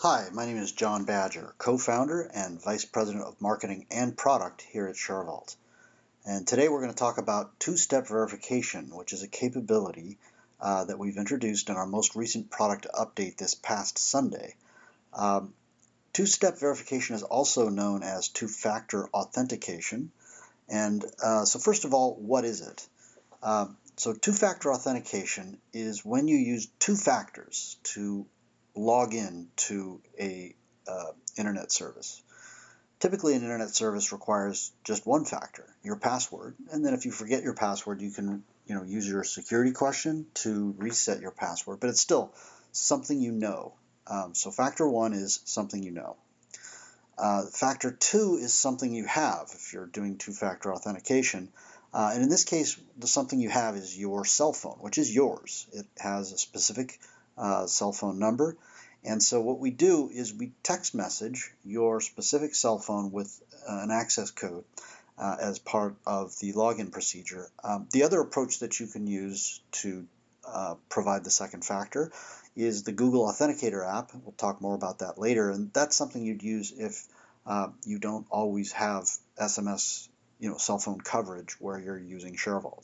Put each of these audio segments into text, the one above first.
Hi, my name is John Badger, co-founder and vice president of marketing and product here at ShareVault. And today we're going to talk about two-step verification, which is a capability that we've introduced in our most recent product update this past Sunday. Two-step verification is also known as two-factor authentication. And so first of all, what is it? So two-factor authentication is when you use two factors to log in to a internet service. Typically, an internet service requires just one factor, your password, and then if you forget your password, you can use your security question to reset your password, but it's still something you know. So factor one is something you know. Factor two is something you have if you're doing two-factor authentication. And in this case, the something you have is your cell phone, which is yours. It has a specific cell phone number. And so what we do is we text message your specific cell phone with an access code as part of the login procedure. The other approach that you can use to provide the second factor is the Google Authenticator app. We'll talk more about that later, and that's something you'd use if you don't always have SMS, cell phone coverage where you're using ShareVault.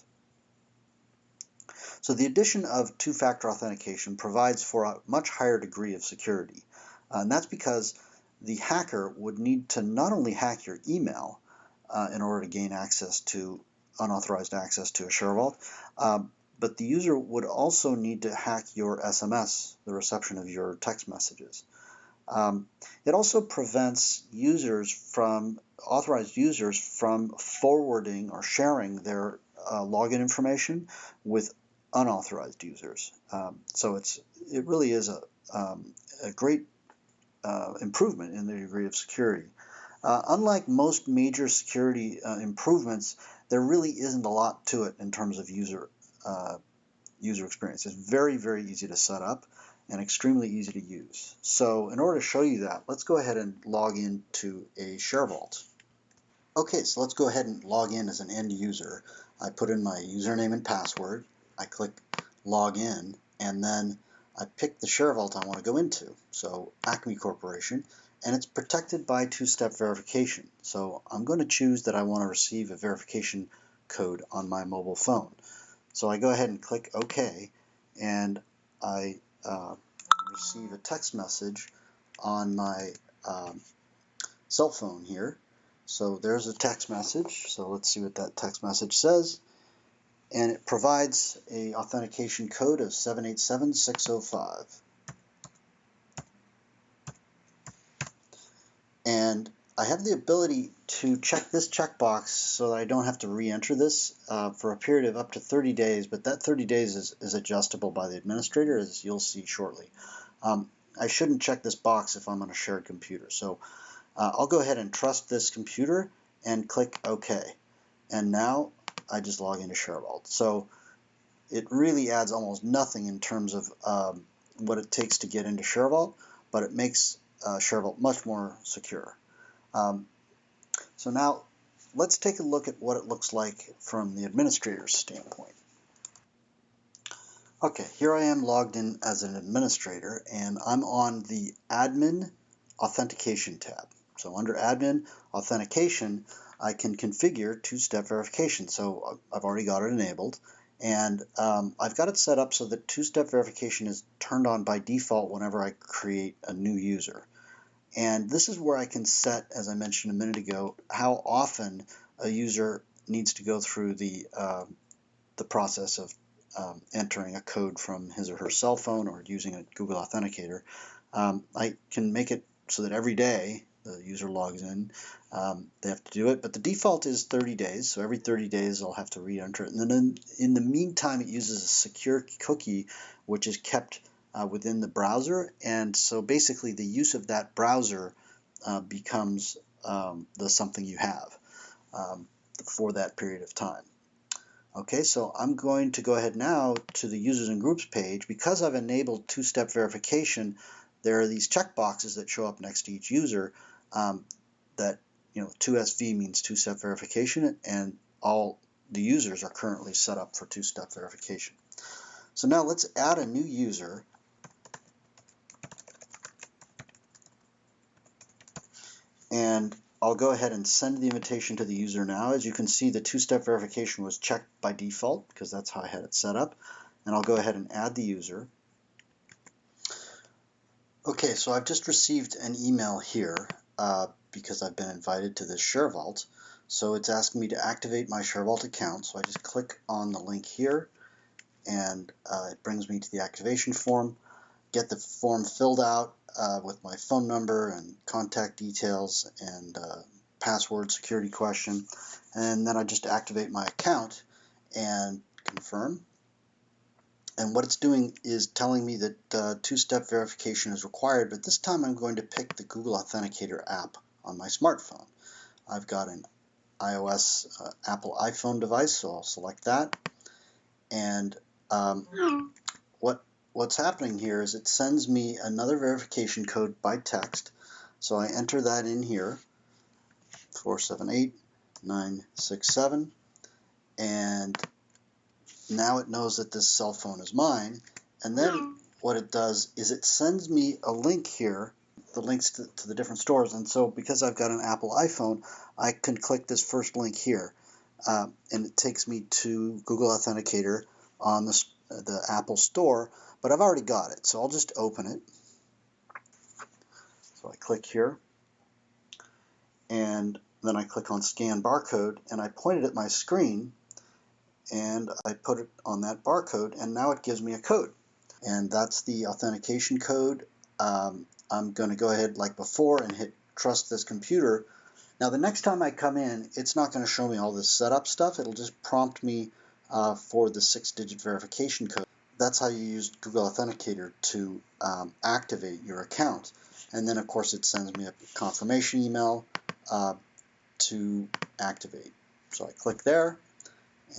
So the addition of two-factor authentication provides for a much higher degree of security, and that's because the hacker would need to not only hack your email in order to gain access to unauthorized access to a ShareVault, but the user would also need to hack your SMS, the reception of your text messages. It also prevents authorized users from forwarding or sharing their login information with unauthorized users. So it really is a great improvement in the degree of security. Unlike most major security improvements, there really isn't a lot to it in terms of user experience. It's very, very easy to set up and extremely easy to use. So in order to show you that, let's go ahead and log into a ShareVault. Okay, so let's go ahead and log in as an end user. I put in my username and password. I click log in, and then I pick the ShareVault I want to go into. So Acme Corporation, and it's protected by two-step verification. So I'm going to choose that I want to receive a verification code on my mobile phone. So I go ahead and click OK, and I receive a text message on my cell phone here. So there's a text message. So let's see what that text message says. And it provides an authentication code of 787605. And I have the ability to check this checkbox so that I don't have to re-enter this for a period of up to 30 days, but that 30 days is adjustable by the administrator, as you'll see shortly. I shouldn't check this box if I'm on a shared computer. So I'll go ahead and trust this computer and click OK. And now I just log into ShareVault. So it really adds almost nothing in terms of what it takes to get into ShareVault, but it makes ShareVault much more secure. So now let's take a look at what it looks like from the administrator's standpoint. Okay, here I am logged in as an administrator, and I'm on the Admin Authentication tab. So under Admin Authentication, I can configure two-step verification. So I've already got it enabled, and I've got it set up so that two-step verification is turned on by default whenever I create a new user. And this is where I can set, as I mentioned a minute ago, how often a user needs to go through the process of entering a code from his or her cell phone or using a Google Authenticator. I can make it so that every day the user logs in, they have to do it, but the default is 30 days, so every 30 days I'll have to re-enter it. And then in the meantime, it uses a secure cookie, which is kept within the browser, and so basically the use of that browser becomes the something you have for that period of time. Okay, so I'm going to go ahead now to the users and groups page. Because I've enabled two-step verification, there are these checkboxes that show up next to each user that 2SV means two-step verification, and all the users are currently set up for two-step verification. So now let's add a new user And I'll go ahead and send the invitation to the user now. As you can see, the two-step verification was checked by default because that's how I had it set up. And I'll go ahead and add the user. Okay, so I've just received an email here because I've been invited to this ShareVault. So it's asking me to activate my ShareVault account. So I just click on the link here, and it brings me to the activation form. Get the form filled out with my phone number and contact details and password security question, and then I just activate my account and confirm. And what it's doing is telling me that two-step verification is required, but this time I'm going to pick the Google Authenticator app on my smartphone. I've got an iOS Apple iPhone device, so I'll select that. And what's happening here is it sends me another verification code by text. So I enter that in here, 478967, and now it knows that this cell phone is mine. And then what it does is it sends me a link here, the links to the different stores. And so because I've got an Apple iPhone, I can click this first link here, and it takes me to Google Authenticator on the Apple Store, but I've already got it, so I'll just open it. So I click here, and then I click on Scan Barcode, and I point it at my screen, and I put it on that barcode, and now it gives me a code. And that's the authentication code. I'm going to go ahead like before and hit Trust This Computer. Now the next time I come in, it's not going to show me all this setup stuff. It'll just prompt me for the 6-digit verification code. That's how you use Google Authenticator to activate your account. And then of course it sends me a confirmation email to activate. So I click there,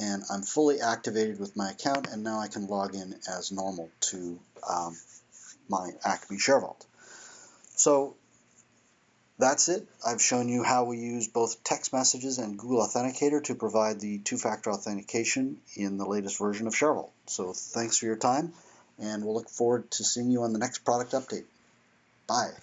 and I'm fully activated with my account, and now I can log in as normal to my Acme ShareVault. So that's it. I've shown you how we use both text messages and Google Authenticator to provide the two-factor authentication in the latest version of ShareVault. So thanks for your time, and we'll look forward to seeing you on the next product update. Bye.